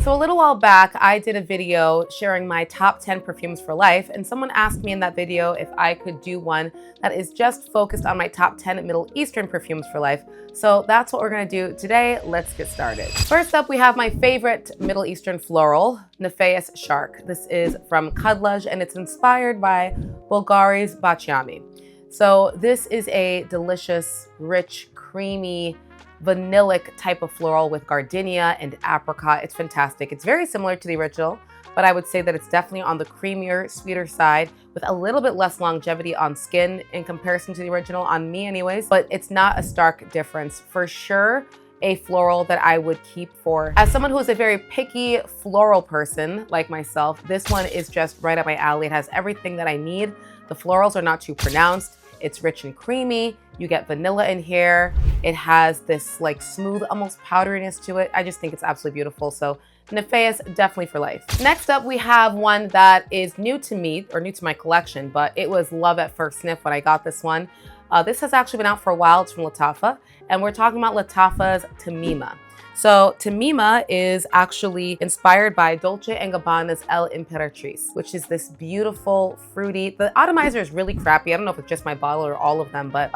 So a little while back, I did a video sharing my top 10 perfumes for life, and someone asked me in that video if I could do one that is just focused on my top 10 Middle Eastern perfumes for life. So that's what we're gonna do today. Let's get started. First up, we have my favorite Middle Eastern floral, Nafais Sharq. This is from Khadlaj, and it's inspired by Bulgari's Bacciami. So this is a delicious, rich, creamy, vanillic type of floral with gardenia and apricot. It's fantastic. It's very similar to the original, but I would say that it's definitely on the creamier, sweeter side with a little bit less longevity on skin in comparison to the original, on me anyways, but it's not a stark difference. For sure, a floral that I would keep for. As someone who is a very picky floral person like myself, this one is just right up my alley. It has everything that I need. The florals are not too pronounced. It's rich and creamy. You get vanilla in here. It has this like smooth, almost powderiness to it. I just think it's absolutely beautiful. So Nafais, definitely for life. Next up, we have one that is new to me, or new to my collection, but it was love at first sniff when I got this one. This has actually been out for a while. It's from Lattafa, and we're talking about Lattafa's Tamima. So Tamima is actually inspired by Dolce & Gabbana's El Imperatrice, which is this beautiful, fruity. The atomizer is really crappy. I don't know if it's just my bottle or all of them, but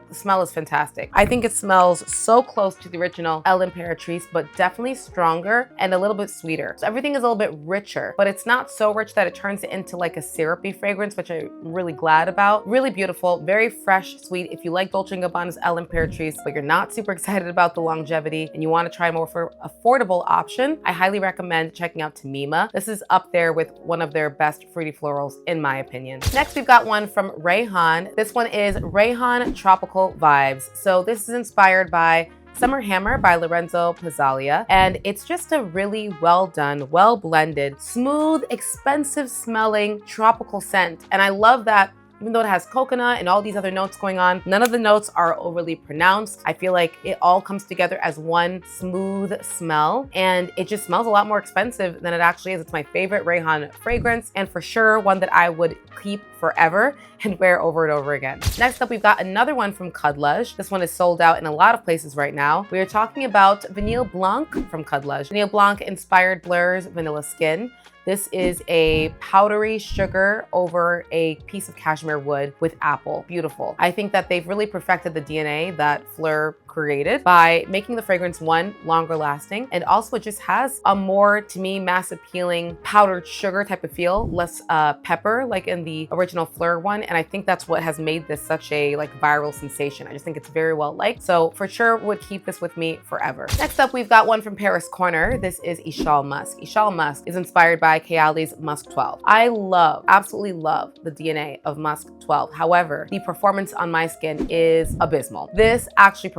the smell is fantastic. I think it smells so close to the original El Imperatrice, but definitely stronger and a little bit sweeter. So everything is a little bit richer, but it's not so rich that it turns it into like a syrupy fragrance, which I'm really glad about. Really beautiful, very fresh, sweet. If you like Dolce & Gabbana's El Imperatrice, but you're not super excited about the longevity and you want to try a more affordable option, I highly recommend checking out Tamima. This is up there with one of their best fruity florals, in my opinion. Next, we've got one from Rayhan. This one is Rayhan Tropical Vibes. So this is inspired by Summer Hammer by Lorenzo Pizzalia, and it's just a really well done, well blended, smooth, expensive smelling tropical scent. And I love that even though it has coconut and all these other notes going on, none of the notes are overly pronounced. I feel like it all comes together as one smooth smell, and it just smells a lot more expensive than it actually is. It's my favorite Rayhan fragrance, and for sure one that I would keep forever and wear over and over again. Next up, we've got another one from Khadlaj. This one is sold out in a lot of places right now. We are talking about Vanille Blanc from Khadlaj. Vanille Blanc inspired Blur's Vanilla Skin. This is a powdery sugar over a piece of cashmere wood with apple. Beautiful. I think that they've really perfected the DNA that Fleur created by making the fragrance, one, longer lasting, and also it just has a more, to me, mass appealing powdered sugar type of feel, less pepper like in the original Fleur one. And I think that's what has made this such a like viral sensation. I just think it's very well liked. So for sure would keep this with me forever. Next up, we've got one from Paris Corner. This is Eshal Musk. Eshal Musk is inspired by Kayali's Musk 12. I love, absolutely love the DNA of Musk 12. However, the performance on my skin is abysmal. This actually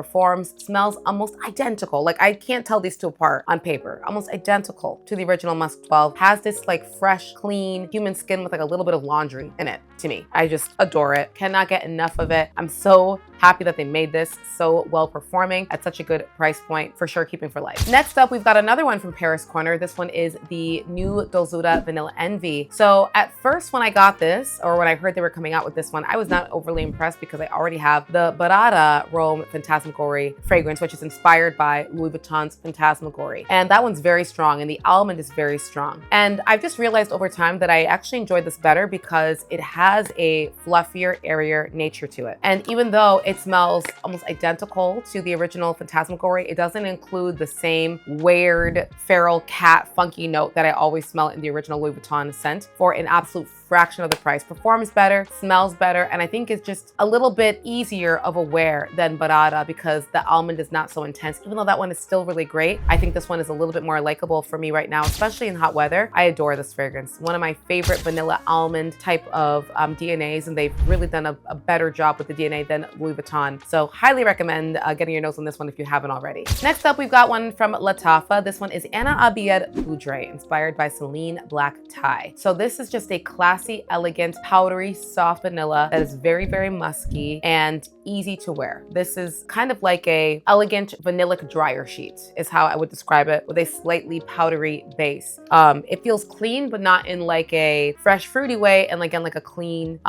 smells almost identical. Like I can't tell these two apart on paper. Almost identical to the original Musk 12. Has this like fresh, clean human skin with like a little bit of laundry in it to me. I just adore it. Cannot get enough of it. I'm so happy that they made this so well performing at such a good price point. For sure, keeping for life. Next up, we've got another one from Paris Corner. This one is the new Dulzura Vanilla Envie. So at first when I got this, or when I heard they were coming out with this one, I was not overly impressed because I already have the Barada Rome Phantasmagorie fragrance, which is inspired by Louis Vuitton's Phantasmagorie. And that one's very strong, and the almond is very strong. And I've just realized over time that I actually enjoyed this better because it has a fluffier, airier nature to it. And even though it smells almost identical to the original Phantasmagorie, it doesn't include the same weird feral cat funky note that I always smell in the original Louis Vuitton scent for an absolute fraction of the price. Performs better, smells better, and I think it's just a little bit easier of a wear than Barada because the almond is not so intense. Even though that one is still really great, I think this one is a little bit more likable for me right now, especially in hot weather. I adore this fragrance. One of my favorite vanilla almond type of DNAs, and they've really done a better job with the DNA than Louis Vuitton. So highly recommend getting your nose on this one if you haven't already. Next up, we've got one from Lattafa. This one is Anna Abiyedh Poudree, inspired by Celine Black Tie. So this is just a classic, elegant, powdery, soft vanilla that is very, very musky, and easy to wear. This is kind of like a elegant vanillic dryer sheet is how I would describe it, with a slightly powdery base. It feels clean, but not in like a fresh fruity way, and again, like a clean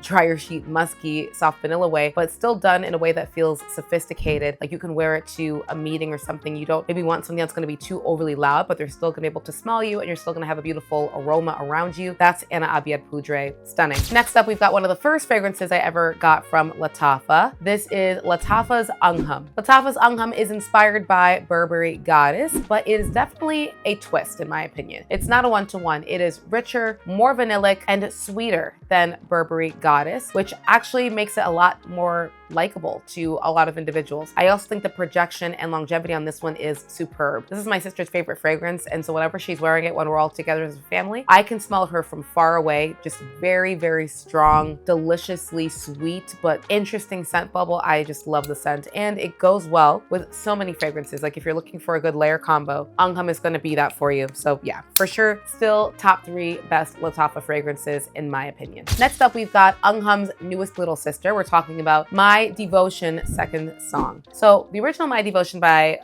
dryer sheet, musky, soft vanilla way, but still done in a way that feels sophisticated. Like you can wear it to a meeting or something. You don't maybe want something that's going to be too overly loud, but they're still going to be able to smell you, and you're still going to have a beautiful aroma around you. That's Anna Abiyedh Poudree. Stunning. Next up, we've got one of the first fragrances I ever got from Lattafa. This is Lattafa's Angham. Lattafa's Angham is inspired by Burberry Goddess, but it is definitely a twist in my opinion. It's not a one-to-one. It is richer, more vanillic, and sweeter than Burberry Goddess, which actually makes it a lot more likable to a lot of individuals. I also think the projection and longevity on this one is superb. This is my sister's favorite fragrance, and so whenever she's wearing it when we're all together as a family, I can smell her from far away. Just very, very strong, deliciously sweet, but interesting scent bubble. I just love the scent, and it goes well with so many fragrances. Like if you're looking for a good layer combo, Angham is going to be that for you. So yeah, for sure, still top 3 best Lattafa fragrances in my opinion. Next up, we've got Angham's newest little sister. We're talking about My Devotion second song. So the original My Devotion by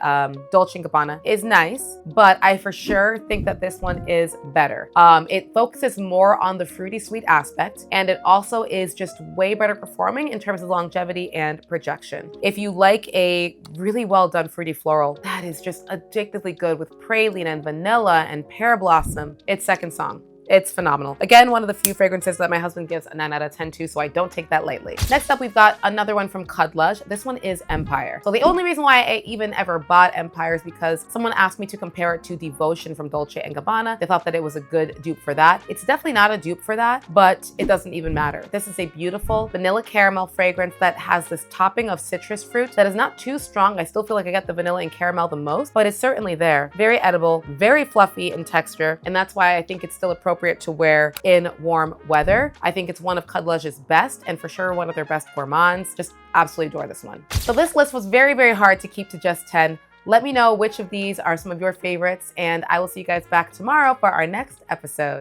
Dolce & Gabbana is nice, but I for sure think that this one is better. It focuses more on the fruity sweet aspect, and it also is just way better performing in terms of longevity and projection. If you like a really well done fruity floral that is just addictively good with praline and vanilla and pear blossom, it's second song. It's phenomenal. Again, one of the few fragrances that my husband gives a 9 out of 10 to, so I don't take that lightly. Next up, we've got another one from Khadlaj. This one is Empire. So the only reason why I even ever bought Empire is because someone asked me to compare it to Devotion from Dolce & Gabbana. They thought that it was a good dupe for that. It's definitely not a dupe for that, but it doesn't even matter. This is a beautiful vanilla caramel fragrance that has this topping of citrus fruit that is not too strong. I still feel like I get the vanilla and caramel the most, but it's certainly there. Very edible, very fluffy in texture, and that's why I think it's still appropriate to wear in warm weather. I think it's one of Khadlaj's best, and for sure one of their best gourmands. Just absolutely adore this one. So this list was very, very hard to keep to just 10. Let me know which of these are some of your favorites, and I will see you guys back tomorrow for our next episode.